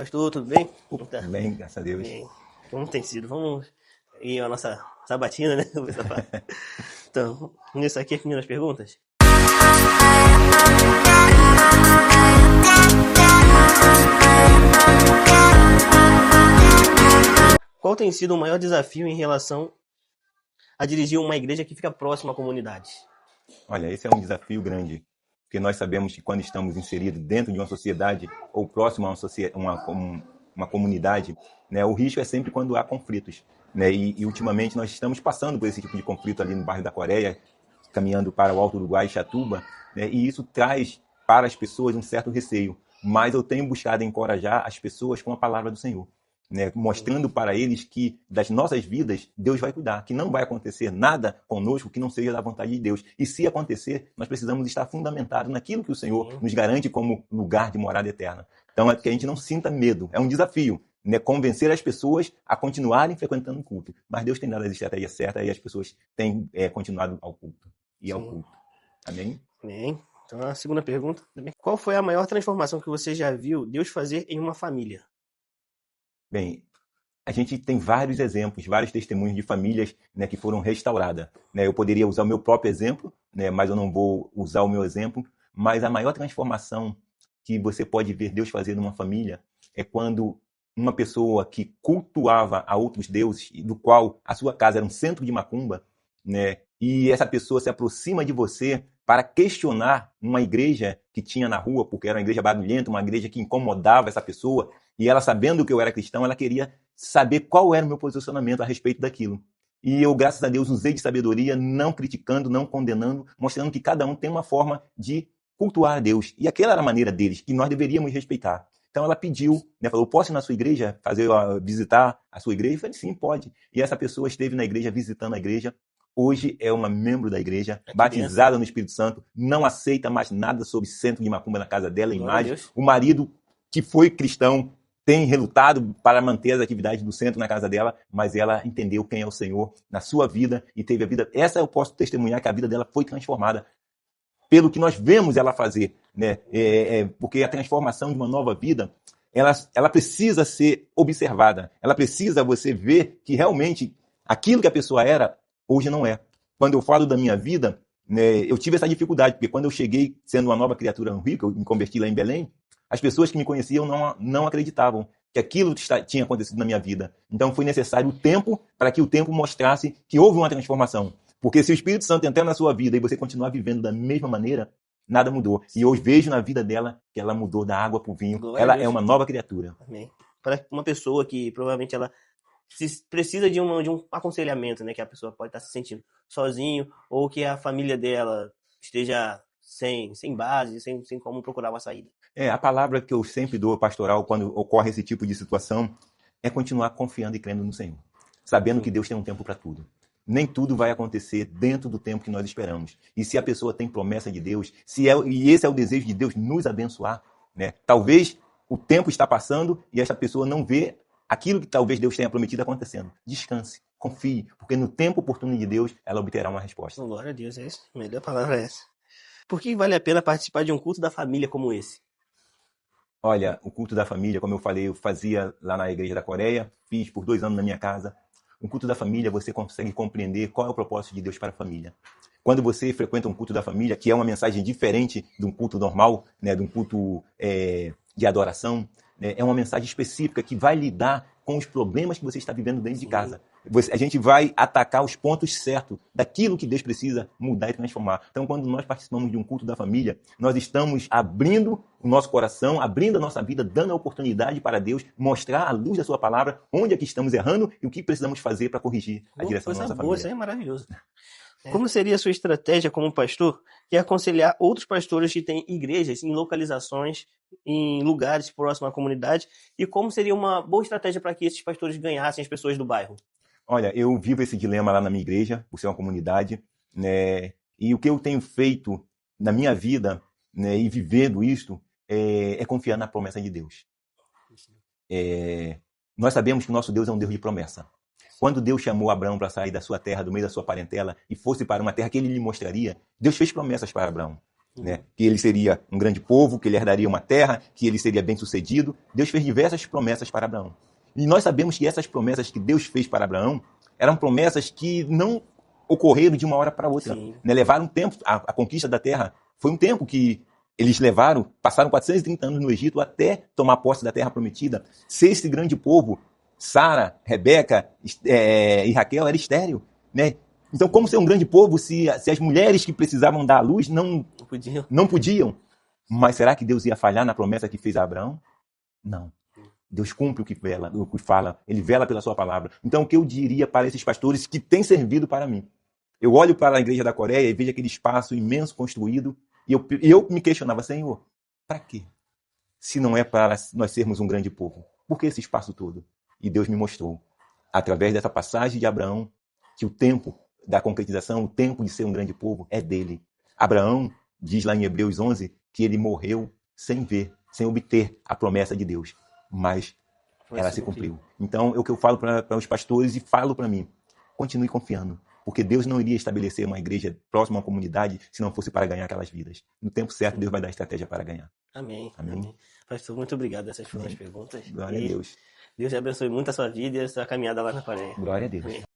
Pastor, tudo bem? Tá. Bem, graças a Deus. Bem. Como tem sido? Vamos ir à nossa sabatina, né? Então, vamos aqui as primeiras perguntas. Qual tem sido o maior desafio em relação a dirigir uma igreja que fica próxima à comunidade? Olha, esse é um desafio grande, porque nós sabemos que quando estamos inseridos dentro de uma sociedade ou próximo a uma comunidade, né, o risco é sempre quando há conflitos. Né? E ultimamente nós estamos passando por esse tipo de conflito ali no bairro da Coreia, caminhando para o Alto Uruguai, Chatuba, né? E isso traz para as pessoas um certo receio. Mas eu tenho buscado encorajar as pessoas com a palavra do Senhor. Né, mostrando para eles que das nossas vidas Deus vai cuidar, que não vai acontecer nada conosco que não seja da vontade de Deus. E se acontecer, nós precisamos estar fundamentados naquilo que o Senhor nos garante como lugar de morada eterna. Então é que a gente não sinta medo, é um desafio, né, convencer as pessoas a continuarem frequentando o culto. Mas Deus tem dado as estratégias certas e as pessoas têm continuado ao culto e ao culto. Amém? Amém. Então a segunda pergunta também. Qual foi a maior transformação que você já viu Deus fazer em uma família? Bem, a gente tem vários exemplos, vários testemunhos de famílias, né, que foram restauradas. Né? Eu poderia usar o meu próprio exemplo, né, mas eu não vou usar o meu exemplo. Mas a maior transformação que você pode ver Deus fazer numa família é quando uma pessoa que cultuava a outros deuses, do qual a sua casa era um centro de macumba, né, e essa pessoa se aproxima de você para questionar uma igreja que tinha na rua, porque era uma igreja barulhenta, uma igreja que incomodava essa pessoa, e ela, sabendo que eu era cristão, ela queria saber qual era o meu posicionamento a respeito daquilo. E eu, graças a Deus, usei de sabedoria, não criticando, não condenando, mostrando que cada um tem uma forma de cultuar a Deus. E aquela era a maneira deles, que nós deveríamos respeitar. Então ela pediu, né, falou, posso ir na sua igreja, visitar a sua igreja? Eu falei, sim, pode. E essa pessoa esteve na igreja, visitando a igreja. Hoje é uma membro da igreja, batizada no Espírito Santo, não aceita mais nada sobre centro de macumba na casa dela, imagem. O marido, que foi cristão, tem relutado para manter as atividades do centro na casa dela, mas ela entendeu quem é o Senhor na sua vida e teve a vida. Essa eu posso testemunhar que a vida dela foi transformada pelo que nós vemos ela fazer, né? Porque a transformação de uma nova vida, ela precisa ser observada. Ela precisa você ver que realmente aquilo que a pessoa era, hoje não é. Quando eu falo da minha vida, né, eu tive essa dificuldade, porque quando eu cheguei sendo uma nova criatura no Rio, que eu me converti lá em Belém, as pessoas que me conheciam não acreditavam que aquilo tinha acontecido na minha vida. Então foi necessário o tempo para que o tempo mostrasse que houve uma transformação. Porque se o Espírito Santo entrar na sua vida e você continuar vivendo da mesma maneira, nada mudou. E eu vejo na vida dela que ela mudou da água para o vinho. Ela é uma nova criatura. Amém. Para uma pessoa que provavelmente ela precisa de um aconselhamento, né? Que a pessoa pode estar se sentindo sozinho ou que a família dela esteja sem base, sem como procurar uma saída. A palavra que eu sempre dou pastoral quando ocorre esse tipo de situação é continuar confiando e crendo no Senhor, sabendo que Deus tem um tempo para tudo. Nem tudo vai acontecer dentro do tempo que nós esperamos. E se a pessoa tem promessa de Deus, e esse é o desejo de Deus, nos abençoar, né? Talvez o tempo está passando e essa pessoa não vê aquilo que talvez Deus tenha prometido acontecendo. Descanse, confie, porque no tempo oportuno de Deus, ela obterá uma resposta. Glória a Deus, é isso. A melhor palavra é essa. Por que vale a pena participar de um culto da família como esse? Olha, o culto da família, como eu falei, eu fazia lá na igreja da Coreia, fiz por 2 anos na minha casa. O culto da família, você consegue compreender qual é o propósito de Deus para a família. Quando você frequenta um culto da família, que é uma mensagem diferente de um culto normal, né, de um culto de adoração, né, é uma mensagem específica que vai lidar com os problemas que você está vivendo dentro de casa. A gente vai atacar os pontos certos daquilo que Deus precisa mudar e transformar. Então, quando nós participamos de um culto da família, nós estamos abrindo o nosso coração, abrindo a nossa vida, dando a oportunidade para Deus mostrar à luz da sua palavra onde é que estamos errando e o que precisamos fazer para corrigir a direção da nossa família. Isso é maravilhoso. Como seria a sua estratégia como pastor de aconselhar outros pastores que têm igrejas em localizações, em lugares próximos à comunidade, e como seria uma boa estratégia para que esses pastores ganhassem as pessoas do bairro? Olha, eu vivo esse dilema lá na minha igreja, por ser uma comunidade, né? E o que eu tenho feito na minha vida, né, e vivendo isto, é confiar na promessa de Deus. Nós sabemos que o nosso Deus é um Deus de promessa. Quando Deus chamou Abraão para sair da sua terra, do meio da sua parentela, e fosse para uma terra que ele lhe mostraria, Deus fez promessas para Abraão. né? Que ele seria um grande povo, que ele herdaria uma terra, que ele seria bem-sucedido. Deus fez diversas promessas para Abraão. E nós sabemos que essas promessas que Deus fez para Abraão eram promessas que não ocorreram de uma hora para outra. Né? Levaram um tempo, a conquista da terra foi um tempo que eles levaram, passaram 430 anos no Egito até tomar posse da terra prometida. Ser esse grande povo, Sara, Rebeca e Raquel era estéril, né? Então, como ser um grande povo se as mulheres que precisavam dar à luz não podiam? Mas será que Deus ia falhar na promessa que fez a Abraão? Não. Deus cumpre o que fala, ele vela pela sua palavra. Então, o que eu diria para esses pastores que têm servido para mim? Eu olho para a igreja da Coreia e vejo aquele espaço imenso construído e eu me questionava, Senhor, para quê? Se não é para nós sermos um grande povo, por que esse espaço todo? E Deus me mostrou, através dessa passagem de Abraão, que o tempo da concretização, o tempo de ser um grande povo é dele. Abraão diz lá em Hebreus 11 que ele morreu sem ver, sem obter a promessa de Deus, mas ela se cumpriu. Então, é o que eu falo para os pastores e falo para mim, continue confiando, porque Deus não iria estabelecer uma igreja próxima a uma comunidade se não fosse para ganhar aquelas vidas. No tempo certo, Deus vai dar estratégia para ganhar. Amém. Pastor, muito obrigado. Essas foram as perguntas. Glória a Deus. Deus abençoe muito a sua vida e a sua caminhada lá na Coreia. Glória a Deus. Amém.